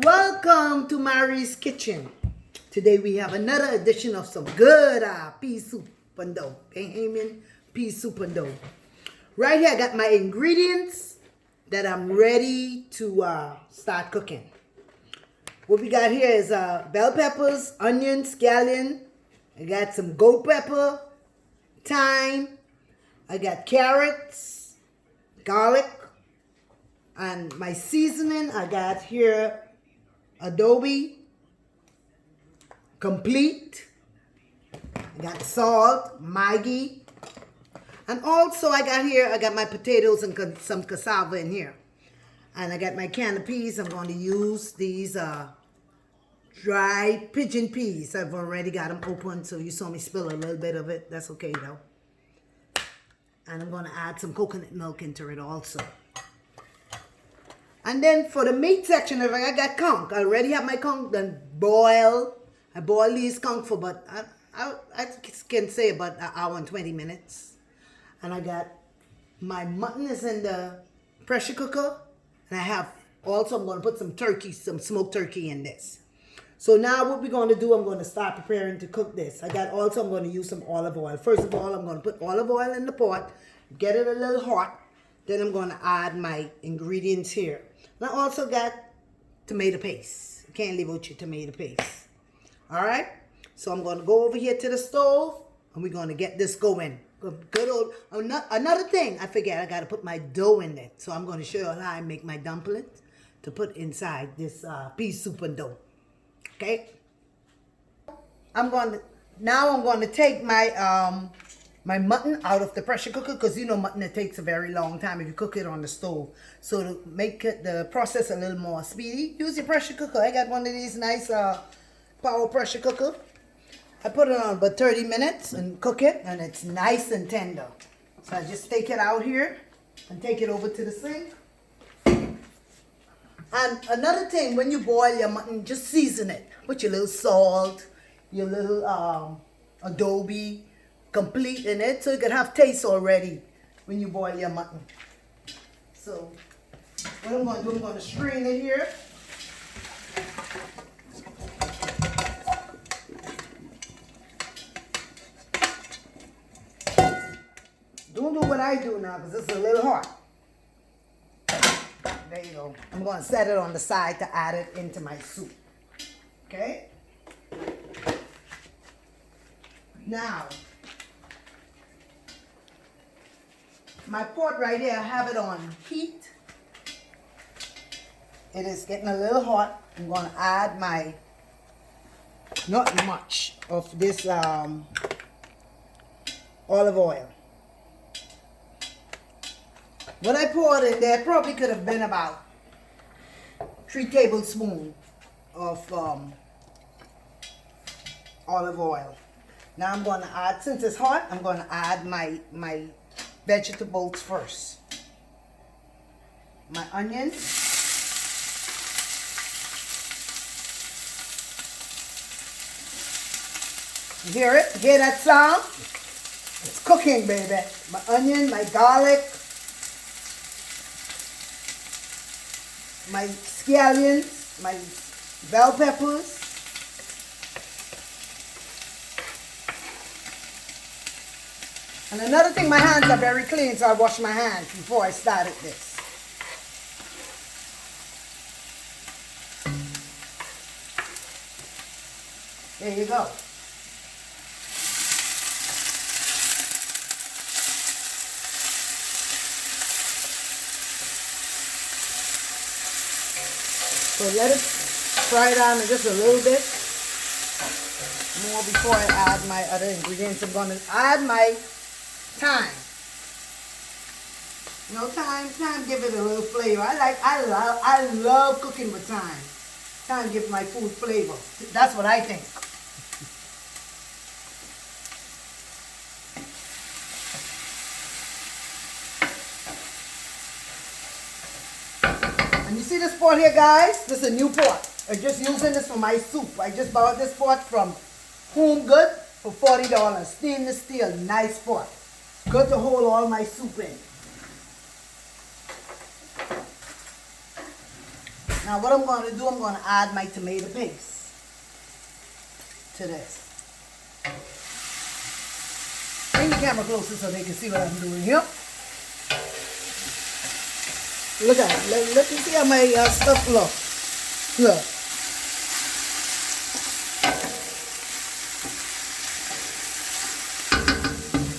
Welcome to Mary's Kitchen. Today we have another edition of some good pea soup and dough. Bahamian pea soup and dough. Right here I got my ingredients that I'm ready to start cooking. What we got here is bell peppers, onion, scallion. I got some goat pepper, thyme. I got carrots, garlic. And my seasoning, I got here adobe, complete. I got salt, Maggi. And also I got my potatoes and some cassava in here. And I got my can of peas. I'm going to use these dried pigeon peas. I've already got them open, so you saw me spill a little bit of it. That's okay though. And I'm going to add some coconut milk into it also. And then for the meat section, I got conch. I already have my conch done boiled. I boiled these conch for about, I can say about an hour and 20 minutes. And I got my mutton is in the pressure cooker. And I have also, I'm going to put some turkey, some smoked turkey in this. So now what we're going to do, I'm going to start preparing to cook this. I'm going to use some olive oil. First of all, I'm going to put olive oil in the pot, get it a little hot. Then I'm going to add my ingredients here. And I also got tomato paste. You can't leave out your tomato paste. All right? So I'm going to go over here to the stove and we're going to get this going. Good old, another thing, I forget, I got to put my dough in it. So I'm going to show you how I make my dumplings to put inside this pea soup and dough. Okay? I'm going to take my my mutton out of the pressure cooker, because you know mutton, it takes a very long time if you cook it on the stove. So to make the process a little more speedy, use your pressure cooker. I got one of these nice power pressure cooker. I put it on about 30 minutes and cook it, and it's nice and tender. So I just take it out here and take it over to the sink. And another thing, when you boil your mutton, just season it. Put your little salt, your little adobe, complete in it, so you can have taste already when you boil your mutton. So what I'm going to do, I'm going to strain it here. Don't do what I do now, because it's a little hot. There you go. I'm going to set it on the side to add it into my soup. Okay? Now, my pot right here, I have it on heat. It is getting a little hot. I'm going to add my, not much of this olive oil. What I poured in there probably could have been about 3 tablespoons of olive oil. Now I'm going to add, since it's hot, I'm going to add my vegetables first. My onions. You hear it? You hear that sound? It's cooking, baby. My onion, my garlic, my scallions, my bell peppers. And another thing, my hands are very clean, so I washed my hands before I started this. There you go. So let it fry down just a little bit more before I add my other ingredients. I'm going to add my thyme. You know, thyme give it a little flavor. I love cooking with thyme. Thyme gives my food flavor. That's what I think. And you see this pot here, guys? This is a new pot. I'm just using this for my soup. I just bought this pot from Home Good for $40. Stainless steel, nice pot. Good to hold all my soup in. Now what I'm going to do, I'm going to add my tomato paste to this. Bring the camera closer so they can see what I'm doing here. Look at it. Let me see how my stuff look. Look.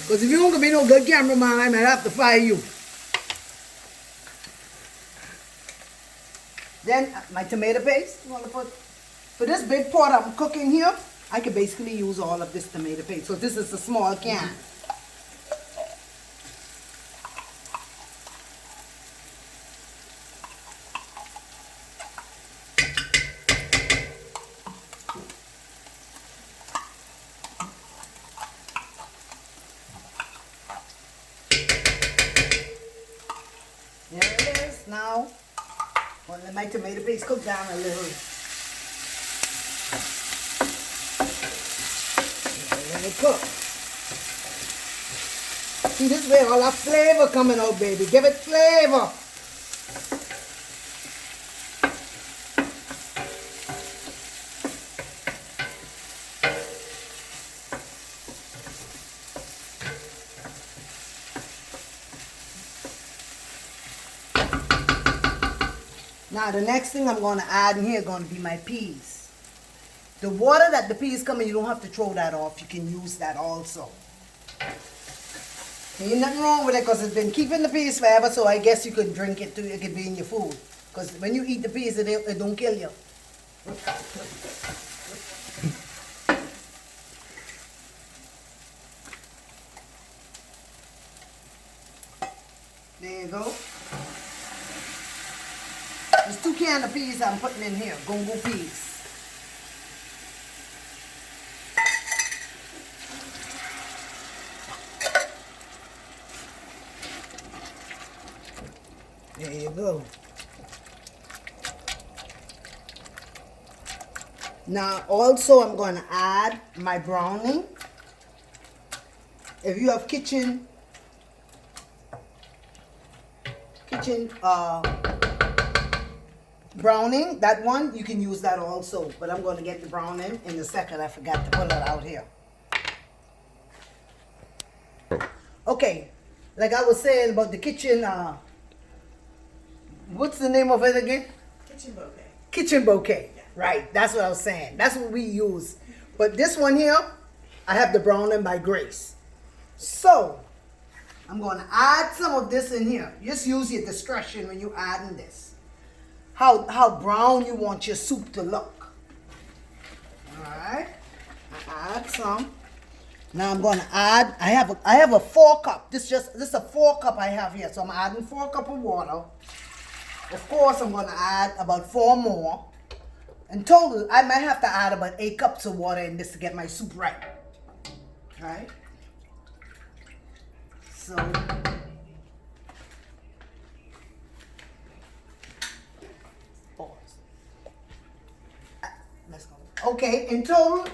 Because if you don't be no good cameraman, I might have to fire you. Then my tomato paste, I'm going to put, for this big pot I'm cooking here, I can basically use all of this tomato paste. So this is a small can. There it is. Now, I'll let my tomato paste cook down a little. Let it cook. See, this way all that flavor coming out, baby. Give it flavor. Now the next thing I'm going to add in here is going to be my peas. The water that the peas come in, you don't have to throw that off. You can use that also. Ain't nothing wrong with it because it's been keeping the peas forever, so I guess you could drink it too. It could be in your food. Because when you eat the peas, it don't kill you. There you go. There's 2 cans of peas I'm putting in here, gongo peas. There you go. Now also I'm going to add my browning. If you have kitchen browning, that one, you can use that also. But I'm going to get the browning in a second. I forgot to pull it out here. Okay, like I was saying about the kitchen, what's the name of it again? Kitchen bouquet. Kitchen bouquet. Yeah. Right, that's what I was saying. That's what we use. But this one here, I have the browning by Grace. So, I'm going to add some of this in here. Just use your discretion when you're adding this. How brown you want your soup to look. Alright. I add some. Now I'm going to add, I have a 4 cup. This is a 4 cup I have here. So I'm adding 4 cups of water. Of course, I'm going to add about 4 more. In total, I might have to add about 8 cups of water in this to get my soup right. Right? So, let's go. Okay, in total,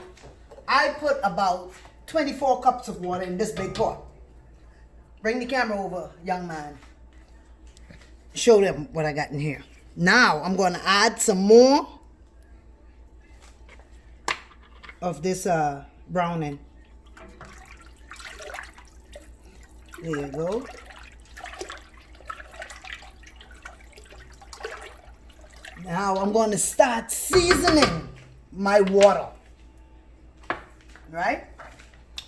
I put about 24 cups of water in this big pot. Bring the camera over, young man. Show them what I got in here. Now, I'm going to add some more of this browning. There you go. Now I'm going to start seasoning my water. Right?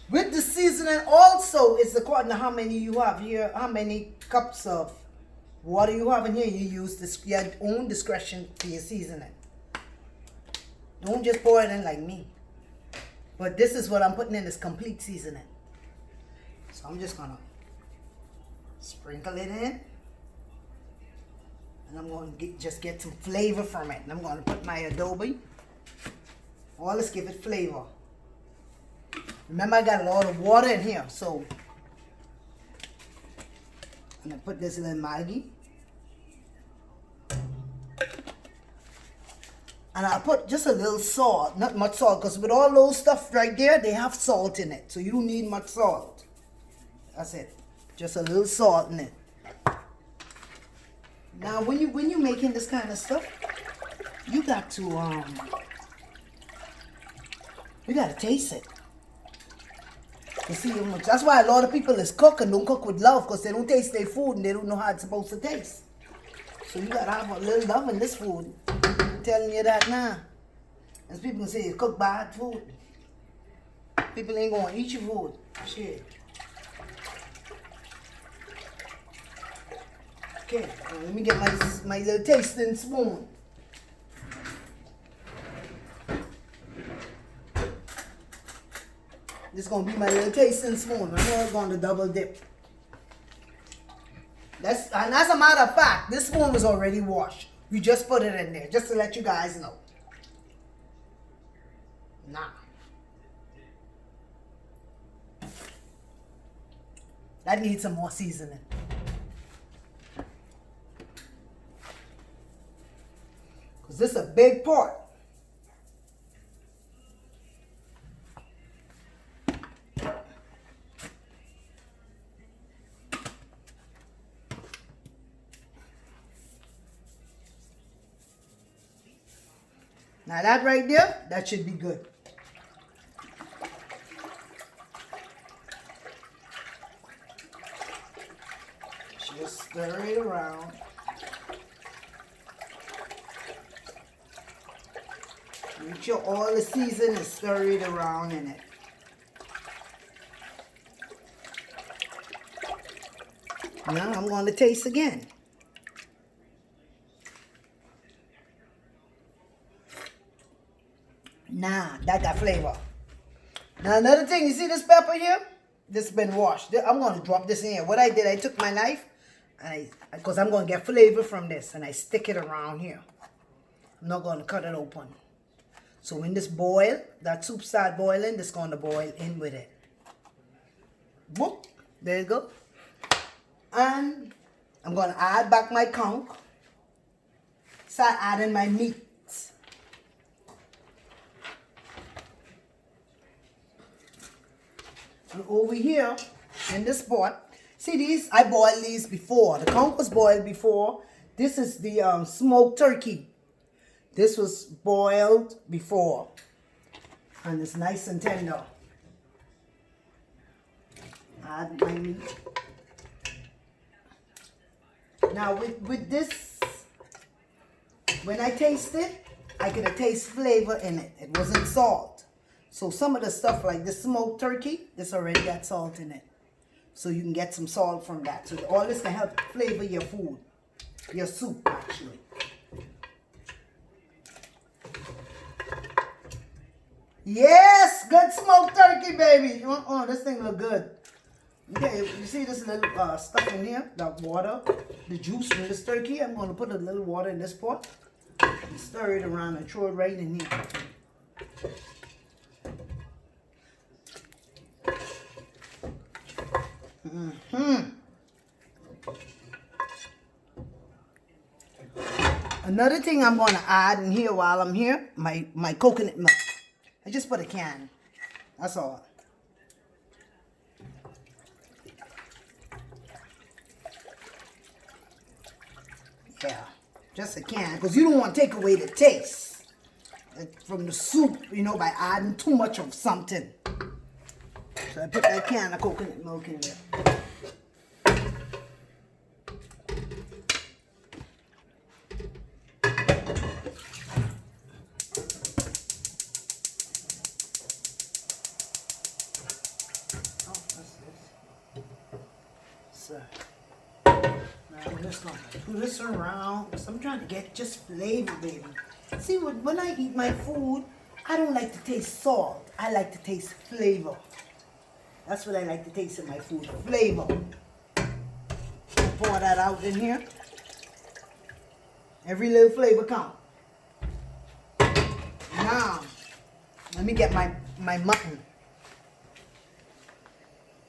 With the seasoning also, it's according to how many you have here, how many cups of water you have in here. You use this, your own discretion for your seasoning. Don't just pour it in like me. But this is what I'm putting in, is complete seasoning. So I'm just gonna sprinkle it in. And I'm going to just get some flavor from it. And I'm going to put my adobe. All let's give it flavor. Remember, I got a lot of water in here, so I'm going to put this little Maggi. And I'll put just a little salt, not much salt, because with all those stuff right there, they have salt in it. So you don't need much salt. That's it. Just a little salt in it. Now, when you're making this kind of stuff, got to we gotta taste it. You see, that's why a lot of people is cook and don't cook with love, because they don't taste their food and they don't know how it's supposed to taste. So you gotta have a little love in this food. I'm telling you that now. As people say, you cook bad food. People ain't gonna eat your food. Shit. Okay, let me get my little tasting spoon. This is gonna be my little tasting spoon. I know it's gonna double dip. And as a matter of fact, this spoon was already washed. We just put it in there, just to let you guys know. Nah. That needs some more seasoning. Because this is a big pot. Now that right there, that should be good. Just stir it around. Make sure all the season is stirred around in it. Now I'm going to taste again. Nah, that got flavor. Now another thing, you see this pepper here? This has been washed. I'm going to drop this in here. What I did, I took my knife, because I'm going to get flavor from this, and I stick it around here. I'm not going to cut it open. So when this boil, that soup start boiling, this going to boil in with it. Boop, there you go. And I'm going to add back my conch. Start adding my meat. And over here in this pot, see these, I boiled these before. The conch was boiled before. This is the smoked turkey. This was boiled before. And it's nice and tender. Add my meat. Now with this, when I taste it, I could taste flavor in it. It wasn't salt. So some of the stuff like this smoked turkey, this already got salt in it. So you can get some salt from that. So all this can help flavor your food. Your soup, actually. Yes! Good smoked turkey, baby! Oh, this thing look good. Okay, you see this little stuff in here? That water, the juice from this turkey. I'm going to put a little water in this pot. And stir it around and throw it right in here. Another thing I'm going to add in here while I'm here, my coconut milk. I just put a can. That's all. Yeah, just a can, because you don't want to take away the taste from the soup, you know, by adding too much of something. So I put that can of coconut milk in there. This around, because I'm trying to get just flavor, baby. See, when I eat my food, I don't like to taste salt. I like to taste flavor. That's what I like to taste in my food, flavor. Pour that out in here. Every little flavor count. Now, let me get my mutton.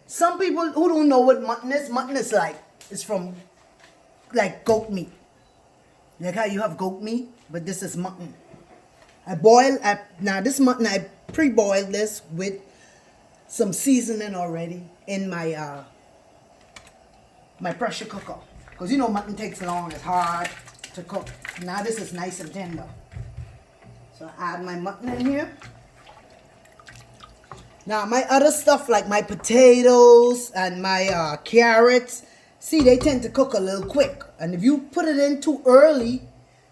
Some people who don't know what mutton is like, it's from like goat meat. Like how you have goat meat, but this is mutton. Now this mutton, I pre-boiled this with some seasoning already in my my pressure cooker. Because you know mutton takes long, it's hard to cook. Now this is nice and tender. So I add my mutton in here. Now my other stuff like my potatoes and my carrots, see, they tend to cook a little quick. And if you put it in too early,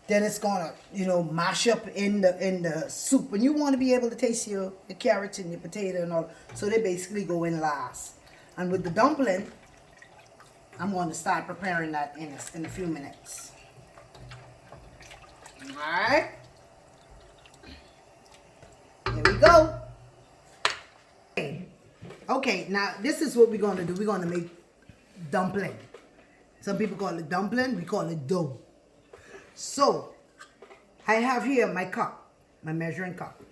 then it's gonna, you know, mash up in the soup. And you want to be able to taste your carrots and your potato and all. So they basically go in last. And with the dumpling, I'm going to start preparing that in a few minutes. Alright. There we go. Okay, now this is what we're going to do. We're going to make dumpling. Some people call it dumpling. We call it dough. So, I have here my cup, my measuring cup.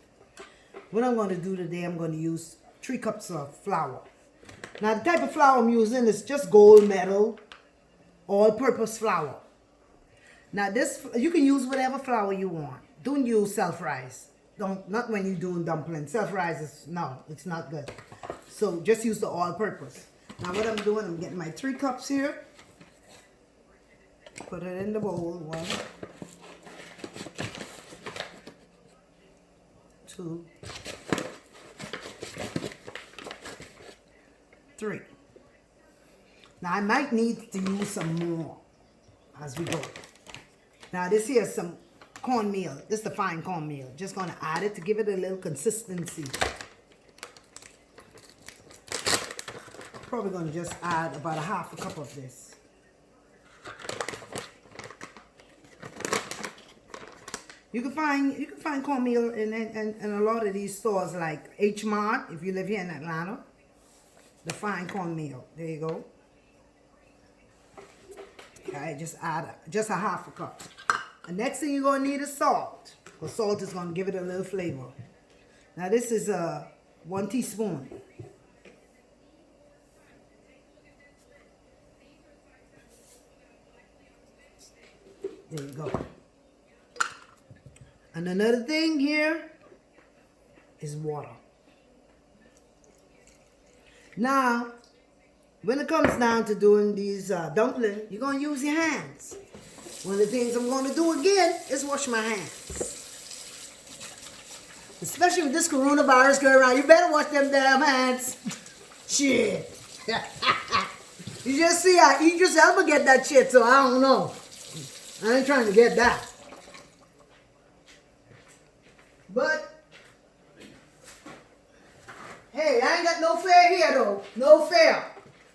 What I'm going to do today, I'm going to use 3 cups of flour. Now, the type of flour I'm using is just gold medal, all-purpose flour. Now, this, you can use whatever flour you want. Don't use self-rise. Not when you're doing dumplings. Self-rise is, no, it's not good. So, just use the all-purpose. Now, what I'm doing, I'm getting my 3 cups here. Put it in the bowl. 1, 2, 3. Now I might need to use some more as we go. Now this here is some cornmeal. This is the fine cornmeal. Just going to add it to give it a little consistency. Probably going to just add about a half a cup of this. You can find cornmeal in a lot of these stores like H Mart if you live here in Atlanta. The fine cornmeal. There you go. Okay, just add just a half a cup. The next thing you're going to need is salt. Because salt is going to give it a little flavor. Now this is 1 teaspoon. There you go. And another thing here is water. Now, when it comes down to doing these dumplings, you're going to use your hands. One of the things I'm going to do again is wash my hands. Especially with this coronavirus going around, you better wash them damn hands. Shit. You just see, I eat yourself and get that shit, so I don't know. I ain't trying to get that. But, hey, I ain't got no fear here though. No fear.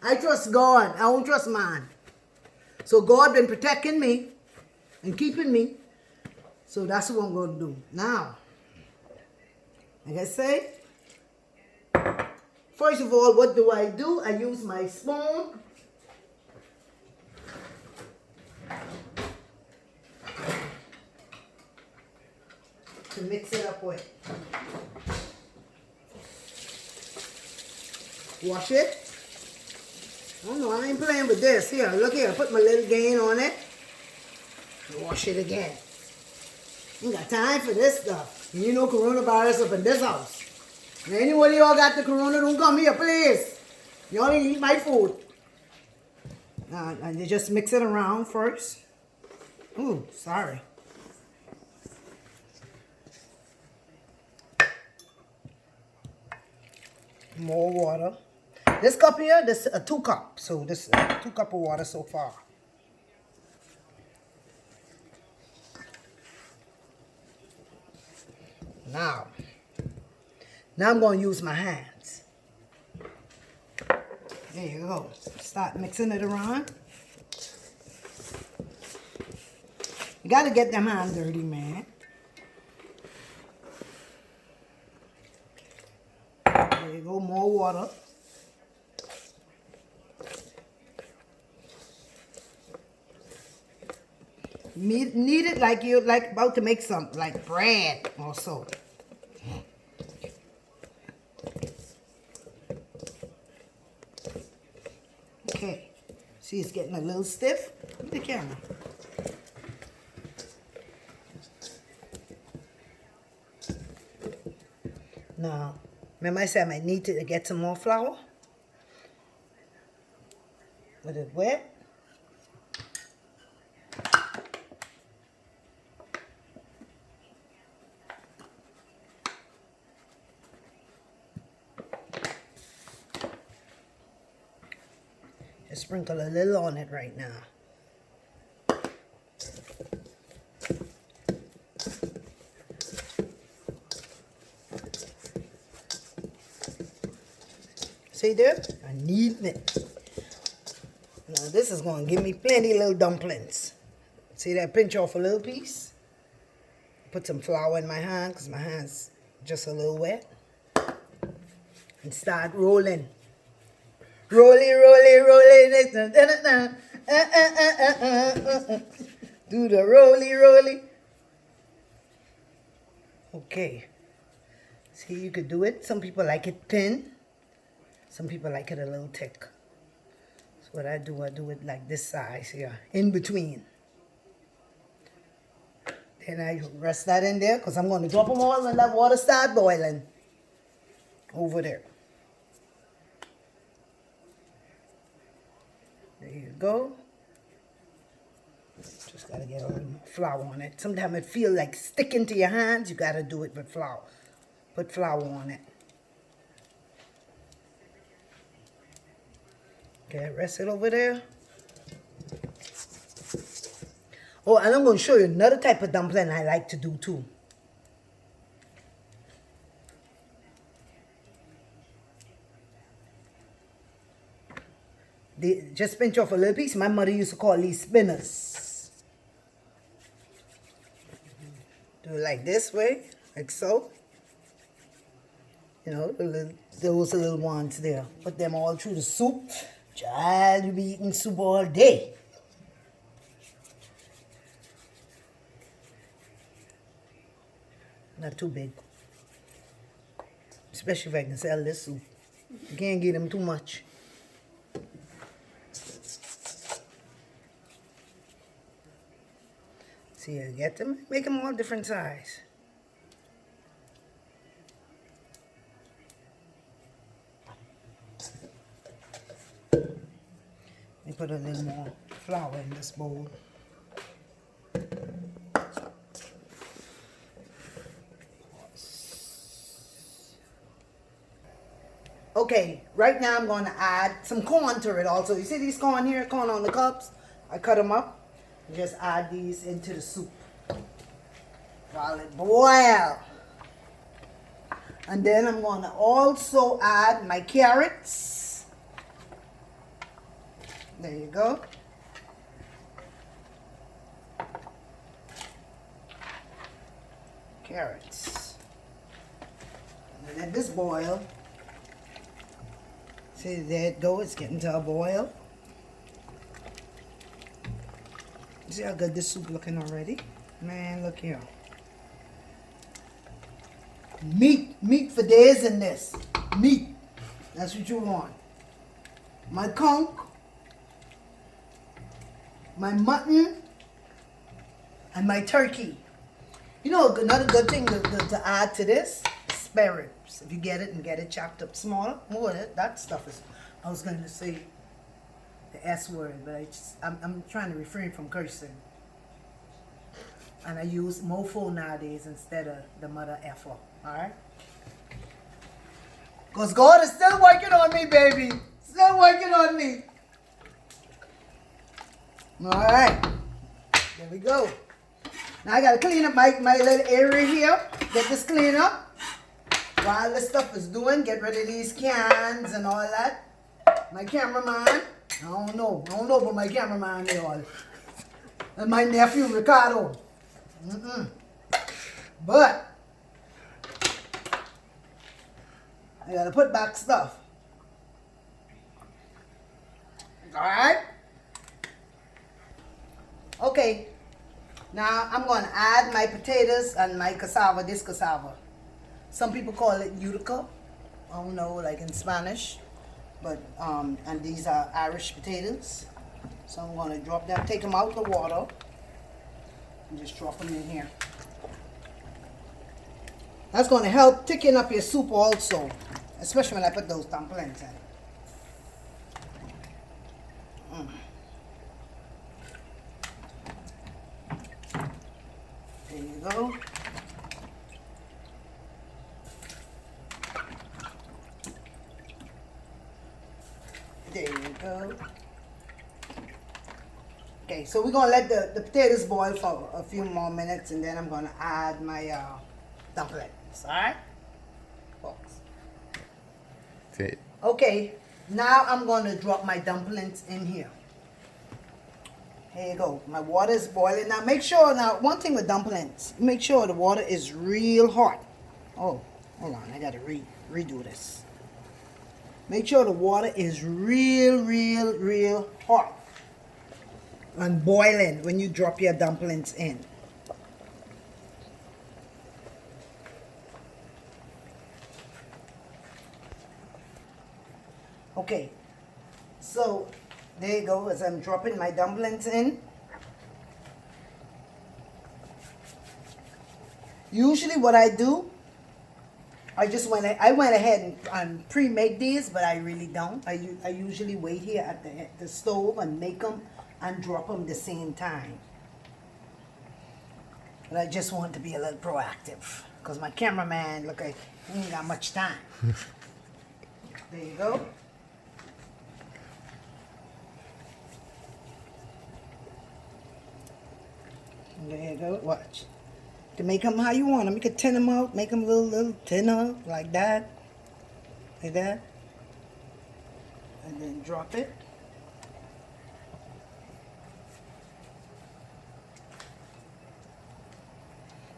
I trust God. I don't trust man. So God been protecting me and keeping me. So that's what I'm going to do. Now, like I say, first of all, what do? I use my spoon. To mix it up with. Wash it. Oh no, I ain't playing with this. Here, look here. Put my little gain on it. Wash it again. Ain't got time for this stuff. You know coronavirus up in this house. And anybody y'all got the corona, don't come here, please. Y'all ain't eat my food. And you just mix it around first. Ooh, sorry. More water. This cup here, this 2 cups. So this 2 cups of water so far. Now I'm going to use my hands. There you go. Start mixing it around. You got to get them hands dirty, man. There you go, more water. Knead it like you're about to make some like bread or so. Okay, see it's getting a little stiff. Look at the camera. Now, remember I said I might need to get some more flour? With it wet. Just sprinkle a little on it right now. See there? I need it. Now this is going to give me plenty little dumplings. See that? Pinch off a little piece. Put some flour in my hand because my hand's just a little wet. And start rolling. Rolly, rolly, rolly. Do the rolly, rolly. Okay. See, you could do it. Some people like it thin. Some people like it a little thick. So what I do it like this size here, in between. Then I rest that in there because I'm going to drop them all when that water starts boiling. Over there. There you go. Just got to get a little flour on it. Sometimes it feels like sticking to your hands. You got to do it with flour. Put flour on it. Okay, rest it over there. Oh, and I'm going to show you another type of dumpling I like to do too. Just pinch off a little piece. My mother used to call these spinners. Do it like this way, like so. You know, those little ones there. Put them all through the soup. Child, you'll be eating soup all day. Not too big. Especially if I can sell this soup. You can't get them too much. See, you get them, make them all different size. Let me put a little more flour in this bowl. Okay, right now I'm going to add some corn to it also. You see these corn here, corn on the cups? I cut them up. Just add these into the soup while it boils. And then I'm going to also add my carrots. There you go. Carrots. And let this boil. See, there it goes. It's getting to a boil. See how good this soup looking already? Man, look here. Meat for days in this. Meat. That's what you want. My conch, my mutton, and my turkey. You know, another good thing to add to this? Spare ribs. If you get it and get it chopped up small, more that stuff is, I was going to say the S word, but I'm trying to refrain from cursing. And I use mofo nowadays instead of the mother effer. Alright? Because God is still working on me, baby. Still working on me. Alright. There we go. Now I got to clean up my little area here. Get this clean up. While this stuff is doing, get rid of these cans and all that. My cameraman. I don't know about my cameraman at all. And my nephew, Ricardo. But I gotta put back stuff. Alright? Okay. Now I'm gonna add my potatoes and my cassava, this cassava. Some people call it Utica. I don't know, like in Spanish. But, and these are Irish potatoes. So I'm going to drop them, take them out of the water, and just drop them in here. That's going to help thicken up your soup also, especially when I put those dumplings in. There you go. There you go. Okay, so we're gonna let the potatoes boil for a few more minutes, and then I'm gonna add my dumplings. All right, folks. Okay. Okay, now I'm gonna drop my dumplings in here. Here you go. My water is boiling. Now make sure, now one thing with dumplings, make sure the water is real hot. Oh, hold on, I gotta redo this. Make sure the water is real hot and boiling when you drop your dumplings in. Okay, so there you go, as I'm dropping my dumplings in. Usually what I do, I went ahead and pre-make these, but I really don't. I usually wait here at the stove and make them and drop them the same time. But I just want to be a little proactive because my cameraman, look, he ain't got much time. There you go. There you go. Watch. To make them how you want them. You can tin them out, make them a little thinner, like that. Like that. And then drop it.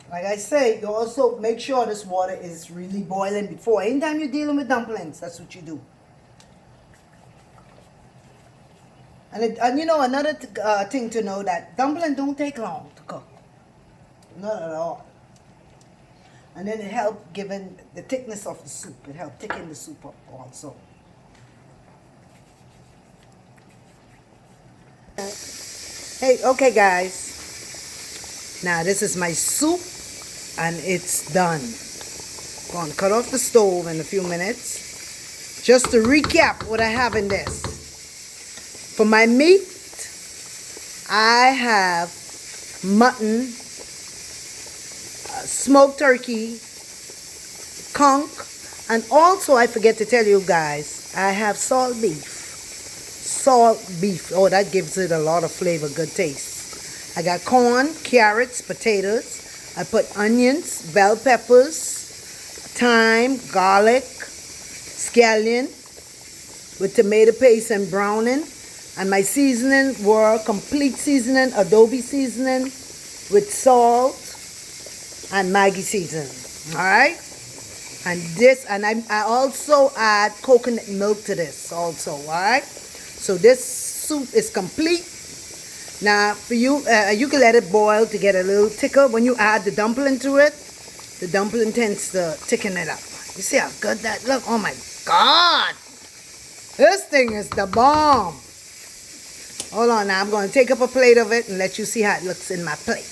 Like I say, you also make sure this water is really boiling before. Anytime you're dealing with dumplings, that's what you do. And you know, another thing to know, that dumplings don't take long to cook. Not at all. And then it helps given the thickness of the soup. It helps thicken the soup up also. Hey, okay guys. Now this is my soup and it's done. Going to cut off the stove in a few minutes. Just to recap what I have in this. For my meat, I have mutton, smoked turkey, conch, and also I forget to tell you guys, I have salt beef. Salt beef. Oh, that gives it a lot of flavor, good taste. I got corn, carrots, potatoes. I put onions, bell peppers, thyme, garlic, scallion with tomato paste and browning. And my seasoning were complete seasoning, adobe seasoning with salt and Maggi seasoning. Alright? And this, and I also add coconut milk to this also. Alright? So this soup is complete. Now for you, you can let it boil to get a little thicker. When you add the dumpling to it, the dumpling tends to thicken it up. You see how good that look? Oh my God! This thing is the bomb. Hold on now, I'm going to take up a plate of it and let you see how it looks in my plate.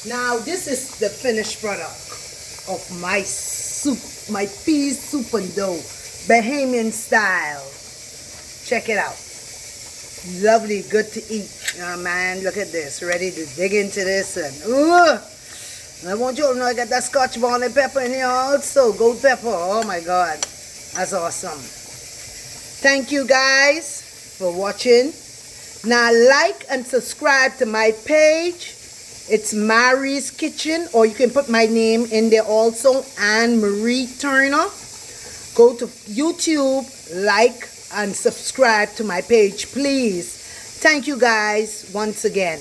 Now this is the finished product of my soup, my pea soup and dough, Bahamian style. Check it out. Lovely, good to eat. Oh man, look at this. Ready to dig into this and I want you to know I got that Scotch bonnet pepper in here also. Gold pepper. Oh my God. That's awesome. Thank you guys for watching. Now like and subscribe to my page. It's Marikitchen, or you can put my name in there also, Anne Marie Turner. Go to YouTube, like and subscribe to my page, please. Thank you guys once again.